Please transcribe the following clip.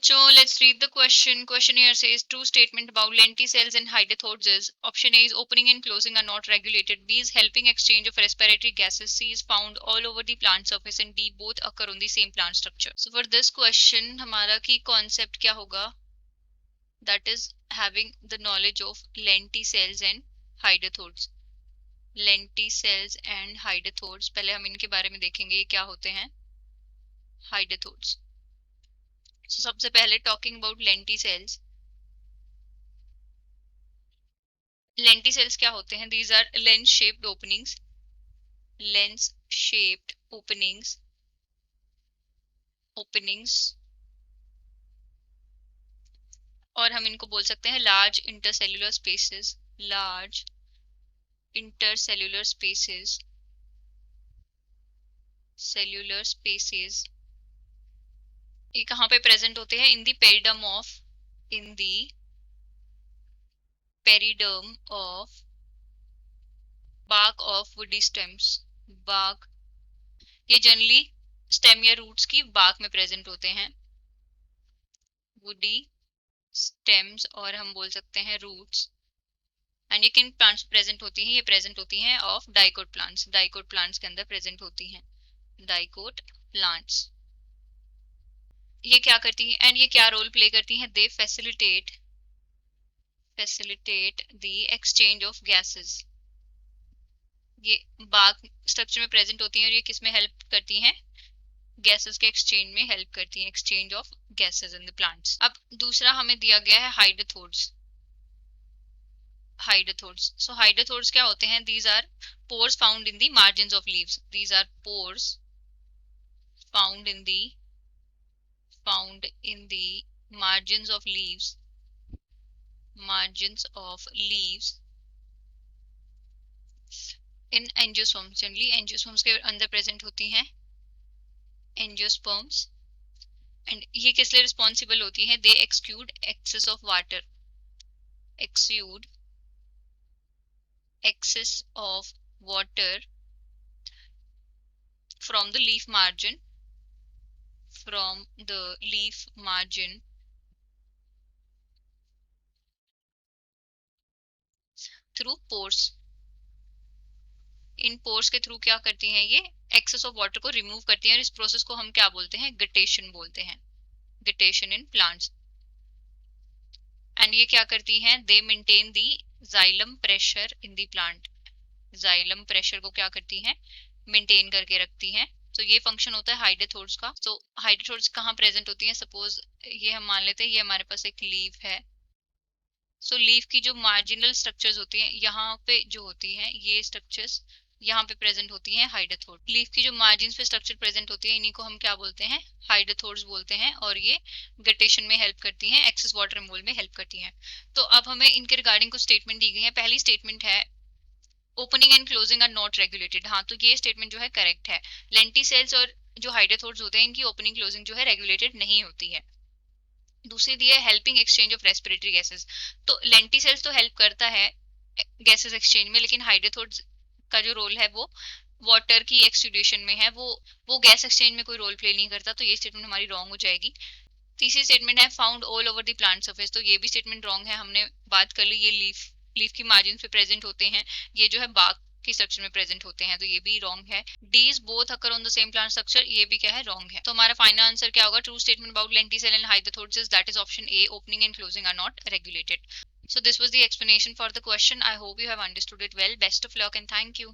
बच्चों, let's read the question. Question here says true statement about lenticels and hydrothodes is option A is opening and closing are not regulated. B is helping exchange of respiratory gases. C is found all over the plant surface and D both occur on the same plant structure. So for this question हमारा key concept क्या होगा? That is having the knowledge of lenticels and hydrothodes. Lenticels and hydrothodes. पहले हम इनके बारे में देखेंगे ये क्या होते हैं. Hydrothodes. So सबसे पहले talking about lenticels. Lenticels क्या होते हैं? These are lens shaped openings. Lens shaped openings. और हम इनको बोल सकते हैं large intercellular spaces. Large intercellular spaces. Cellular spaces. ये कहाँ पे present होते हैं? In the periderm of. In the periderm of bark of woody stems. Bark. ये जनरली स्टेम या रूट्स की bark में प्रेजेंट होते हैं. woody stems और हम बोल सकते हैं रूट्स. एंड ये किन प्लांट्स प्रेजेंट होती हैं? ये प्रेजेंट होती हैं of dicot plants. Dicot plants के अंदर प्रेजेंट होती हैं. डाइकोट प्लांट्स ये क्या करती हैं एंड ये क्या रोल प्ले करती हैं? They facilitate the exchange of gases. ये बाग स्ट्रक्चर में प्रेजेंट होती हैं और ये किस में हेल्प करती हैं? गैसेस के एक्सचेंज में हेल्प करती हैं. Exchange of gases in the plants. अब दूसरा हमें दिया गया है हाइड्रोथोड्स. So hydrothodes क्या होते हैं? These are pores found in the margins of leaves. These are pores found in the margins of leaves. In angiosperms. Generally angiosperms के अंदर प्रेजेंट होती हैं angiosperms. एंड ये किस लिए रिस्पॉन्सिबल होती हैं? They exude excess of water. excess of water from the leaf margin through pores. इन पोर्स के थ्रू क्या करती हैं? ये एक्सेस ऑफ वाटर को रिमूव करती हैं और इस प्रोसेस को हम क्या बोलते हैं? गटेशन बोलते हैं. Guttation in plants. एंड ये क्या करती हैं? दे maintain the xylem pressure in the plant. Xylem pressure को क्या करती हैं? मेंटेन करके रखती हैं. तो ये फंक्शन होता है हाइड्रोथोड्स का. तो हाइड्रोथोड्स कहाँ प्रेजेंट होती हैं? सपोज ये हम मान लेते हैं ये हमारे पास एक लीफ है. सो लीफ की जो मार्जिनल स्ट्रक्चर्स होती हैं यहाँ पे जो होती हैं ये स्ट्रक्चर्स यहाँ पे प्रेजेंट होती हैं हाइड्रोथोड. लीफ की जो मार्जिन पे स्ट्रक्चर प्रेजेंट होती है इन्हीं को हम क्या बोलते हैं? हाइड्रोथोड्स बोलते हैं. और ये गटेशन में हेल्प करती हैं. एक्सेस वाटर रिमूवल में हेल्प करती हैं. तो अब हमें इनके रिगार्डिंग कुछ स्टेटमेंट दी गई है. पहली स्टेटमेंट है opening and closing are not regulated. हाँ, तो ये स्टेटमेंट जो है करेक्ट है. लेंटिसेल्स और जो हाइड्रोथोड्स होते हैं इनकी ओपनिंग क्लोजिंग जो है रेगुलेटेड नहीं होती है. दूसरी दी है helping exchange of respiratory gases. तो लेंटिसेल्स तो हेल्प करता है गैसेस एक्सचेंज में, लेकिन हाइड्रोथोड्स का जो रोल है वो वाटर की एक्सुडेशन में है. वो गैस एक्सचेंज में कोई रोल प्ले नहीं करता. तो ये स्टेटमेंट हमारी रॉन्ग हो जाएगी. तीसरी स्टेटमेंट है found all over the plant surface. तो ये भी स्टेटमेंट रॉन्ग है. हमने बात कर ली ये लीफ की मार्जिन पे प्रेजेंट होते हैं. ये जो है बाग की स्ट्रक्चर में प्रेजेंट होते हैं. तो ये भी रॉन्ग है. These both occur on the same plant structure. ये भी क्या है? रॉन्ग है. तो हमारा फाइनल आंसर क्या होगा? True statement about lenticel and hydathodes is that is option A. Opening and closing are not regulated. So this was the explanation for the question. I hope you have understood it well. Best of luck and thank you.